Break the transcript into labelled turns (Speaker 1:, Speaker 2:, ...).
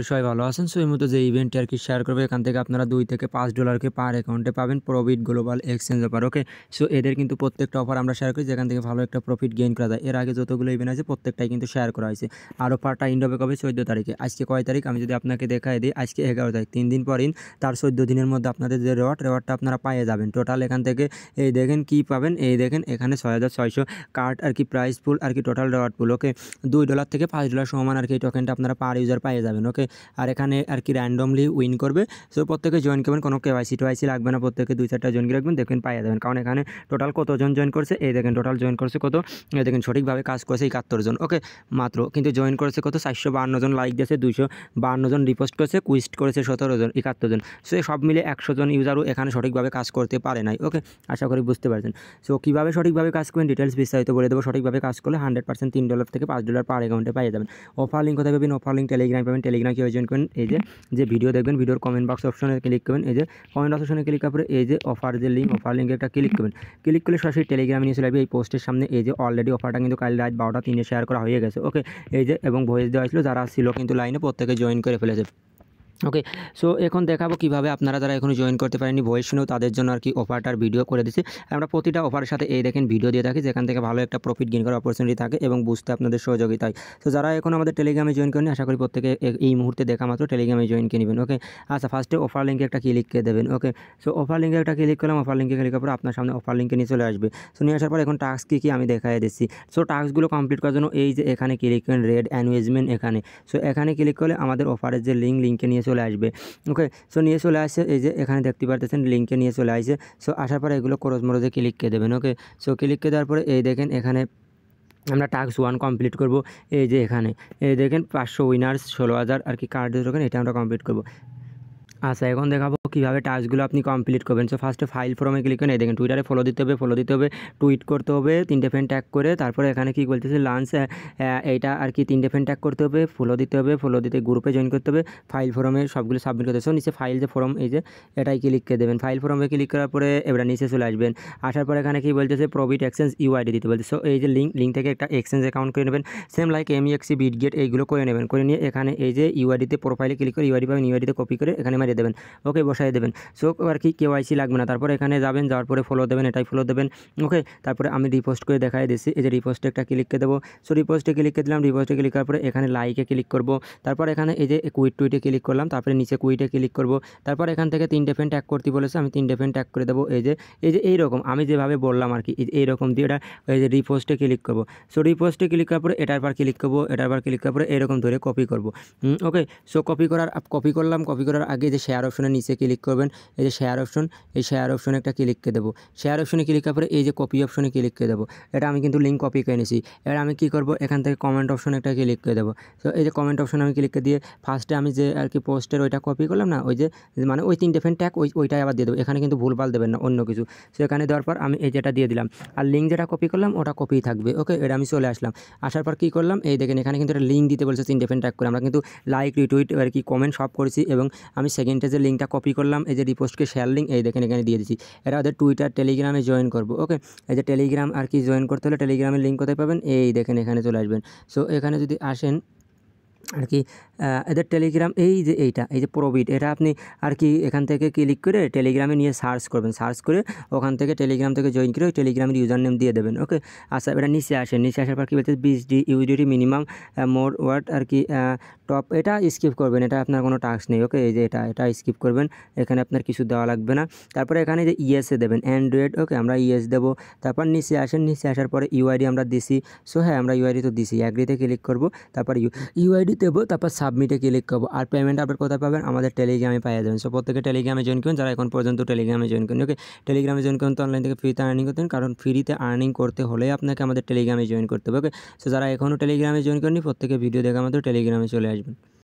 Speaker 1: সবাই ভালো আছেন। সো এই মতো যে ইভেন্টটি আর কি শেয়ার করবে, এখান থেকে আপনারা $2 থেকে $5 পার অ্যাকাউন্টে পাবেন প্রফিট গ্লোবাল এক্সচেঞ্জ অফার। ওকে, সো এদের কিন্তু প্রত্যেকটা অফার আমরা শেয়ার করি যেখান থেকে ভালো একটা প্রফিট গেইন করা যায়। এর আগে যতগুলো ইভেন্ট আছে প্রত্যেকটাই কিন্তু শেয়ার করা হয়েছে। আর অফারটা ইন্ড হবে কবে? 14 তারিখে। আজকে কয় তারিখ আমি যদি আপনাকে দেখাই দিই, আজকে 11 তারিখ, 3 দিন পর তার 14 দিনের মধ্যে আপনাদের যে রেওয়ার্ডটা আপনারা পাইয়ে যাবেন। টোটাল এখান থেকে এই দেখেন কি পাবেন, এই দেখেন এখানে 6600 কার্ড আর কি প্রাইস পুল আর কি টোটাল রেওয়ার্ড পুল। ওকে, $2 থেকে $5 সমান আর কি এই টোকেনটা আপনারা পার ইউজার পাইয়ে যাবেন। ওকে, আর এখানে আর কি র্যান্ডমলি উইন করবে। সো প্রত্যেকে জয়েন করবেন, কোনো কেওয়াইসি লাগবে না, প্রত্যেকে 2-4টা জয়েন করে রাখবেন, দেখবেন পাইয়ে যাবেন। কারণ এখানে টোটাল কতজন জয়েন করছে, এই দেখেন টোটাল জয়েন করছে কত, এই দেখেন সঠিকভাবে কাজ করেছে 71 জন। ওকে, মাত্র কিন্তু জয়েন করেছে কত, 452 জন, লাইক দিয়েছে 252 জন, রিপোস্ট করেছে, কুইস্ট করেছে 17 জন, 71 জন। সো সব মিলে 100 জন ইউজারও এখানে সঠিকভাবে কাজ করতে পারে নাই। ওকে, আশা করি বুঝতে পারছেন। সো কীভাবে সঠিকভাবে কাজ করবেন ডিটেলস বিস্তারিত বলে দেবো। সঠিকভাবে কাজ করলে 100% $3 থেকে $5 পার অ্যাকাউন্টে পাইয়ে যাবেন। অফার লিঙ্ক কোথায় পাবেন? অফার লিঙ্ক টেলিগ্রামে পাবেন। টেলিগ্রাম কীভাবে জয়েন করবেন, এই যে ভিডিও দেখবেন, ভিডিওর কমেন্ট বক্স অপশনে ক্লিক করবেন, এই যে কমেন্ট অপশনে ক্লিক করার পরে এই যে অফার যে লিঙ্ক, অফার লিঙ্কে একটা ক্লিক করবেন। ক্লিক করলে সরাসরি টেলিগ্রামে নিয়ে চলে আসবে। এই পোস্টের সামনে এই যে অলরেডি অফারটা কিন্তু কাল রাত 12টা 3 শেয়ার করা হয়ে গেছে। ওকে, এই যে এবং ভয়েস দেওয়া ছিল, যারা ছিল কিন্তু লাইনে প্রত্যেকে জয়েন করে ফেলেছে। ওকে, সো এখন দেখাবো কীভাবে আপনারা যারা এখনও জয়েন করতে পারেননি ভয়েস শুনেও তাদের জন্য আর কি অফারটার ভিডিও করে দিচ্ছি। আমরা প্রতিটা অফারের সাথে এই দেখেন ভিডিও দিয়ে থাকি, যেখান থেকে ভালো একটা প্রফিট গেইন করার অপরচুনিটি থাকে এবং বুঝতে আপনাদের সহযোগিতা হয়। তো যারা এখন আমাদের টেলিগ্রামে জয়েন করেন, আশা করি প্রত্যেকে এই মুহূর্তে দেখা মাত্র টেলিগ্রামে জয়েন করে নেবেন। ওকে, আচ্ছা, ফার্স্টে অফার লিঙ্কে একটা ক্লিক করে দেবেন। ওকে, সো অফার লিঙ্কে একটা ক্লিক করলাম, অফার লিঙ্কে ক্লিক করার পর আপনার সামনে অফার লিঙ্কে নিয়ে চলে আসবে। সো নিয়ে আসার পর এখন টাস্ক কী আমি দেখাই দিচ্ছি। সো টাস্কগুলো কমপ্লিট করার জন্য এই যে এখানে ক্লিক করেন, রেড অ্যানুয়েজমেন্ট এখানে। সো এখানে ক্লিক করলে আমাদের অফারের যে লিঙ্কে নিয়ে চলে আসবে। ওকে, সো নিয়ে চলে আসছে, এই যে এখানে দেখতে পারতেছেন লিঙ্কে নিয়ে চলে আসছে। সো আসার পরে এগুলো ক্রস মরজে ক্লিক করে দেবেন। ওকে, সো ক্লিক করে দেওয়ার পরে এই দেখেন এখানে আমরা টাস্ক 1 কমপ্লিট করব। এই যে এখানে এই দেখেন 500 উইনার্স 16,000 আর কি কার্ডের টোকেন, এটা আমরা কমপ্লিট করব। আচ্ছা, এখন দেখাবো কীভাবে টাস্কগুলো আপনি কমপ্লিট করবেন। সো ফার্স্টে ফাইল ফর্মে ক্লিক করেন, এই দেখেন টুইটারে ফলো দিতে হবে, টুইট করতে হবে 3টে ফ্রেন্ড ট্যাগ করে। তারপরে এখানে কি বলতেছে লাঞ্চ, এইটা আর কি 3টে ফ্রেন্ড ট্যাগ করতে হবে, ফলো দিতে গ্রুপে জয়েন করতে হবে, ফাইল ফর্মে সবগুলো সাবমিট করতে হবে। সো নিচে ফাইল যে ফর্ম, এই যে এটাই ক্লিক করে দেবেন। ফাইল ফর্মে ক্লিক করার পরে এবার নিচে চলে আসবেন। আসার পরে এখানে কি বলতেছে প্রফিট এক্সচেঞ্জ ইউআইডি দিতে বলছে। সো এই যে লিঙ্ক থেকে একটা এক্সচেঞ্জ অ্যাকাউন্ট করে নেবেন, সেম লাইক এমইএক্সি বিটগেট এইগুলো করে নেবেন। করে নিয়ে এখানে এই যে ইউআইডিতে প্রোফাইলে ক্লিক করে ইউআইডি পাবেন, ইউআইডিতে কপি করে এখানে মারিয়ে দেবেন। ওকে, বসাই দেবেন। সো আর কি কেওয়াইসি লাগবে না। তারপরে এখানে যাবেন, যাওয়ার পরে ফলো দেবেন, এটাই ফলো দেবেন। ওকে, তারপরে আমি রিপোস্ট করে দেখাই দিচ্ছি। এই যে রিপোস্টে একটা ক্লিক করে দেবো। সো রিপোস্টে ক্লিক করে দিলাম, রিপোস্টে ক্লিক করার পরে এখানে লাইকে ক্লিক করব। তারপর এখানে এই যে টুইটে ক্লিক করলাম, তারপরে নিচে কুইটে ক্লিক করব। তারপর এখান থেকে 3টে ফ্রেন্ড ট্যাগ করতে বলেছে, আমি 3টে ফ্রেন্ড ট্যাগ করে দেবো। এই যে এইরকম আমি যেভাবে বললাম আর কি, এইরকম দিয়ে এটা এই যে রিপোস্টে ক্লিক করব। সো রিপোস্টে ক্লিক করার পরে এটার পর ক্লিক করবো, এটার পর ক্লিক করার পরে এরকম ধরে কপি করব। ওকে, সো কপি করার আগে যে শেয়ার অপশনের নিচে ক্লিক করবেন, এই যে শেয়ার অপশন, এই শেয়ার অপশনে একটা ক্লিক করে দেবো। শেয়ার অপশনে ক্লিক করার পরে এই যে কপি অপশনে ক্লিক করে দেবো। এটা আমি কিন্তু লিঙ্ক কপি করে নিয়েছি। এবার আমি কী করবো, এখান থেকে কমেন্ট অপশনে একটা ক্লিক করে দেবো। তো এই যে কমেন্ট অপশনে আমি ক্লিক করে দিয়ে ফার্স্টে আমি যে আর কি পোস্টের ওইটা কপি করলাম না, ওই যে মানে ওই 3টে ফ্রেন্ড ট্যাগ ওইটাই আবার দিয়ে দেবো। এখানে কিন্তু ভুলভাল দেবেন না, অন্য কিছু। সো এখানে দেওয়ার পর আমি এই যেটা দিয়ে দিলাম, আর লিঙ্ক যেটা কপি করলাম ওটা কপিই থাকবে। ওকে, এটা আমি চলে আসলাম। আসার পর কী করলাম, এই দেখেন এখানে কিন্তু একটা লিঙ্ক দিতে বলছে 3টে ফ্রেন্ড ট্যাগ করে। আমরা কিন্তু লাইক রিটুইট আর কি কমেন্ট সব করেছি, এবং আমি সেকেন্ডে যে লিঙ্কটা কপি করলাম, এই যে রিপোস্টকে শেয়ার লিঙ্ক, এই দেখেন এখানে দিয়ে দিচ্ছি। এটা ওদের টুইটার টেলিগ্রামে জয়েন করবো। ওকে, এই যে টেলিগ্রাম আর কি জয়েন করতে হলে টেলিগ্রামের লিঙ্ক কোথায় পাবেন, এই দেখেন এখানে চলে আসবেন। সো এখানে যদি আসেন আর কি এদের টেলিগ্রাম, এই যে এই যে প্রোবিট, এটা আপনি আর কি এখান থেকে ক্লিক করে টেলিগ্রামে নিয়ে সার্চ করবেন। সার্চ করে ওখান থেকে টেলিগ্রাম থেকে জয়েন করে ওই টেলিগ্রামের ইউজার নেম দিয়ে দেবেন। ওকে, আচ্ছা, এটা নিচে আসার পর কী বলছে 20 ইউডিটি মিনিমাম মোর ওয়ার্ড আর কি টপ, এটা স্কিপ করবেন, এটা আপনার কোনো টাস্ক নেই। ওকে, এই যে এটা স্কিপ করবেন, এখানে আপনার কিছু দেওয়া লাগবে না। তারপরে এখানে যে ইএসএ দেবেন অ্যান্ড্রয়েড। ওকে, আমরা ইএস দেবো। তারপর নিচে আসার পরে ইউআইডি আমরা দিছি। সো হ্যাঁ, আমরা ইউআইডি তো দিছি, অ্যাগ্রিতে ক্লিক করবো, তারপর ইউআইডি দেবো, তারপর সাবমিটে ক্লিক করবো। আর পেমেন্ট আপডেট কোথায় পাবেন, আমাদের টেলিগ্রামে পাওয়া যাবেন। সো প্রত্যেকে টেলিগ্রামে জয়েন করুন, যারা এখন পর্যন্ত টেলিগ্রামে জয়েন করেন। ওকে, টেলিগ্রামে জয়েন করুন তো অনলাইন থেকে ফ্রিতে আর্নিং করতেন, কারণ ফ্রিতে আর্নিং করতে হলে আপনাকে আমাদের টেলিগ্রামে জয়েন করতে হবে। ওকে, সো যারা এখনও টেলিগ্রামে জয়েন করেননি প্রত্যেকে ভিডিও দেখা মাত্র টেলিগ্রামে চলে আসবেন।